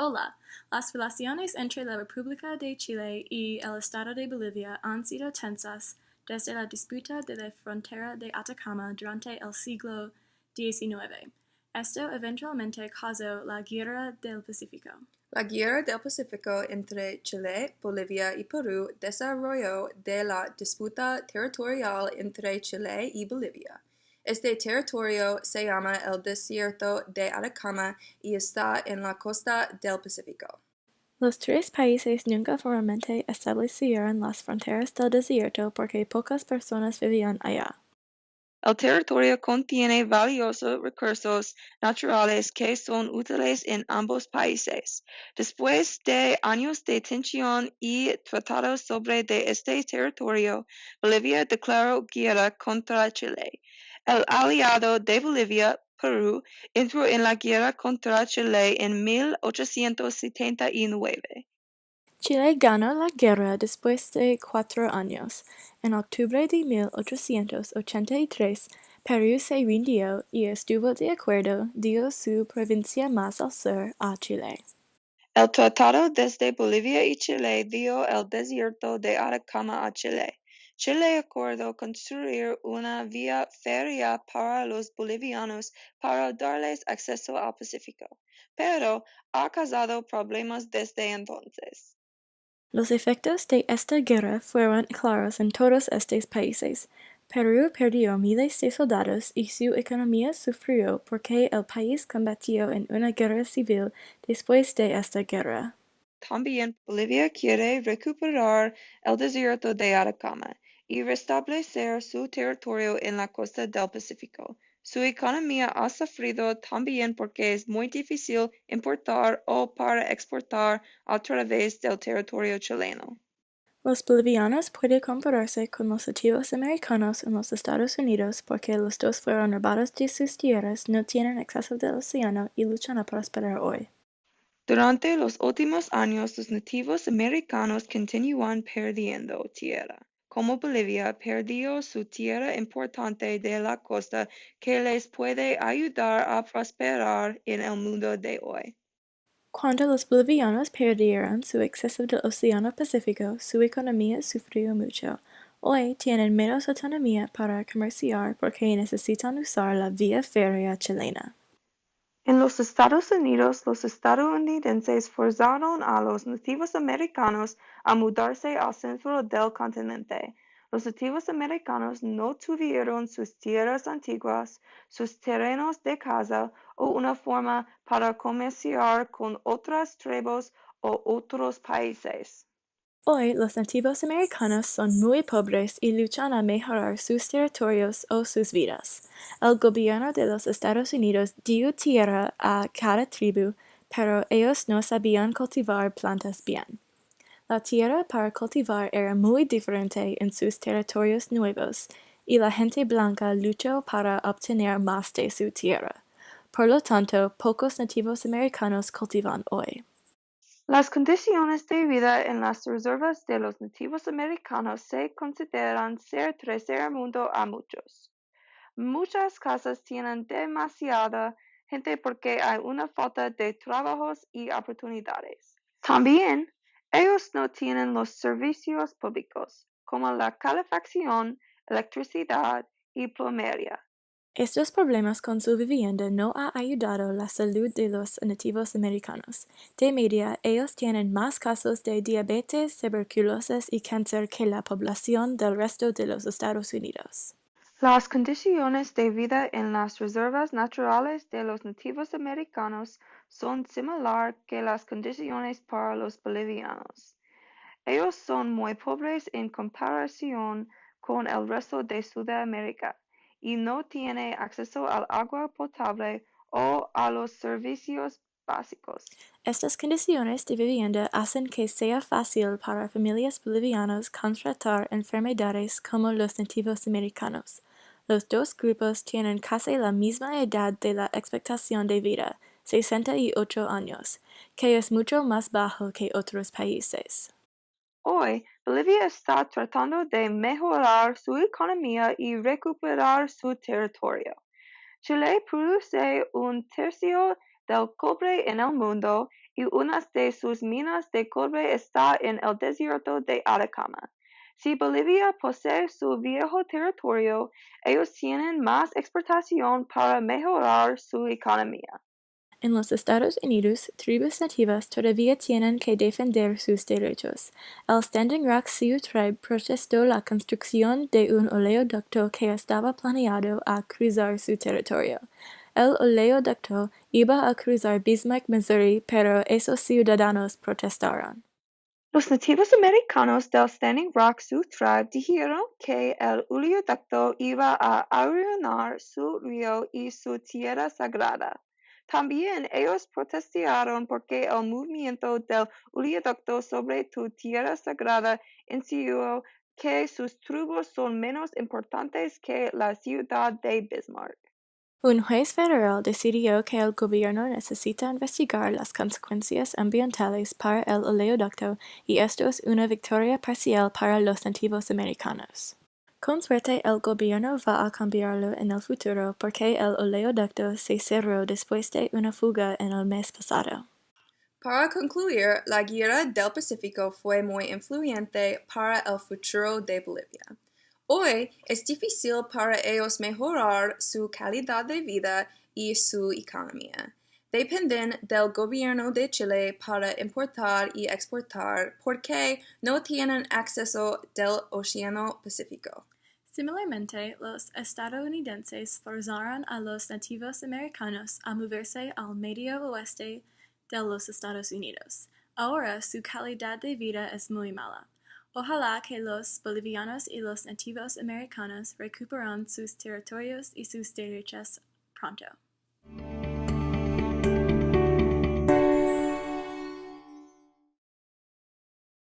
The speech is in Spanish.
Hola, las relaciones entre la República de Chile y el Estado de Bolivia han sido tensas desde la disputa de la frontera de Atacama durante el siglo XIX. Esto eventualmente causó la Guerra del Pacífico. La Guerra del Pacífico entre Chile, Bolivia y Perú desarrolló de la disputa territorial entre Chile y Bolivia. Este territorio se llama el Desierto de Atacama y está en la costa del Pacífico. Los tres países nunca formalmente establecieron las fronteras del desierto porque pocas personas vivían allá. El territorio contiene valiosos recursos naturales que son útiles en ambos países. Después de años de tensión y tratados sobre de este territorio, Bolivia declaró guerra contra Chile. El aliado de Bolivia, Perú, entró en la guerra contra Chile en 1879. Chile ganó la guerra después de 4 años. En octubre de 1883, Perú se rindió y estuvo de acuerdo, dio su provincia más al sur a Chile. El tratado desde Bolivia y Chile dio el desierto de Atacama a Chile. Chile acordó construir una vía férrea para los bolivianos para darles acceso al Pacífico, pero ha causado problemas desde entonces. Los efectos de esta guerra fueron claros en todos estos países. Perú perdió miles de soldados y su economía sufrió porque el país combatió en una guerra civil después de esta guerra. También Bolivia quiere recuperar el desierto de Atacama y restablecer su territorio en la costa del Pacífico. Su economía ha sufrido también porque es muy difícil importar o para exportar a través del territorio chileno. Los bolivianos pueden compararse con los nativos americanos en los Estados Unidos porque los dos fueron robados de sus tierras, no tienen acceso del océano y luchan a prosperar hoy. Durante los últimos años, los nativos americanos continúan perdiendo tierra, como Bolivia perdió su tierra importante de la costa que les puede ayudar a prosperar en el mundo de hoy. Cuando los bolivianos perdieron su acceso del Océano Pacífico, su economía sufrió mucho. Hoy tienen menos autonomía para comerciar porque necesitan usar la vía férrea chilena. En los Estados Unidos, los estadounidenses forzaron a los nativos americanos a mudarse al centro del continente. Los nativos americanos no tuvieron sus tierras antiguas, sus terrenos de caza o una forma para comerciar con otras tribus o otros países. Hoy los nativos americanos son muy pobres y luchan a mejorar sus territorios o sus vidas. El gobierno de los Estados Unidos dio tierra a cada tribu, pero ellos no sabían cultivar plantas bien. La tierra para cultivar era muy diferente en sus territorios nuevos, y la gente blanca luchó para obtener más de su tierra. Por lo tanto, pocos nativos americanos cultivan hoy. Las condiciones de vida en las reservas de los nativos americanos se consideran ser tercer mundo a muchos. Muchas casas tienen demasiada gente porque hay una falta de trabajos y oportunidades. También, ellos no tienen los servicios públicos, como la calefacción, electricidad y plomería. Estos problemas con su vivienda no ha ayudado la salud de los nativos americanos. De media, ellos tienen más casos de diabetes, tuberculosis y cáncer que la población del resto de los Estados Unidos. Las condiciones de vida en las reservas naturales de los nativos americanos son similares que las condiciones para los bolivianos. Ellos son muy pobres en comparación con el resto de Sudamérica y no tienen acceso al agua potable o a los servicios básicos. Estas condiciones de vivienda hacen que sea fácil para familias bolivianas contratar enfermedades como los nativos americanos. Los dos grupos tienen casi la misma edad de la expectación de vida, 68 años, que es mucho más bajo que otros países. Hoy, Bolivia está tratando de mejorar su economía y recuperar su territorio. Chile produce un tercio del cobre en el mundo y una de sus minas de cobre está en el desierto de Atacama. Si Bolivia posee su viejo territorio, ellos tienen más exportación para mejorar su economía. En los Estados Unidos, tribus nativas todavía tienen que defender sus derechos. El Standing Rock Sioux Tribe protestó la construcción de un oleoducto que estaba planeado a cruzar su territorio. El oleoducto iba a cruzar Bismarck, Missouri, pero esos ciudadanos protestaron. Los nativos americanos del Standing Rock Sioux Tribe dijeron que el oleoducto iba a arruinar su río y su tierra sagrada. También ellos protestaron porque el movimiento del oleoducto sobre tu tierra sagrada insinuó que sus tribus son menos importantes que la ciudad de Bismarck. Un juez federal decidió que el gobierno necesita investigar las consecuencias ambientales para el oleoducto y esto es una victoria parcial para los nativos americanos. Con suerte el gobierno va a cambiarlo en el futuro porque el oleoducto se cerró después de una fuga en el mes pasado. Para concluir, la Guerra del Pacífico fue muy influyente para el futuro de Bolivia. Hoy es difícil para ellos mejorar su calidad de vida y su economía. Dependen del gobierno de Chile para importar y exportar porque no tienen acceso del Océano Pacífico. Similarmente, los estadounidenses forzaron a los nativos americanos a moverse al medio oeste de los Estados Unidos. Ahora su calidad de vida es muy mala. Ojalá que los bolivianos y los nativos americanos recuperen sus territorios y sus derechos pronto.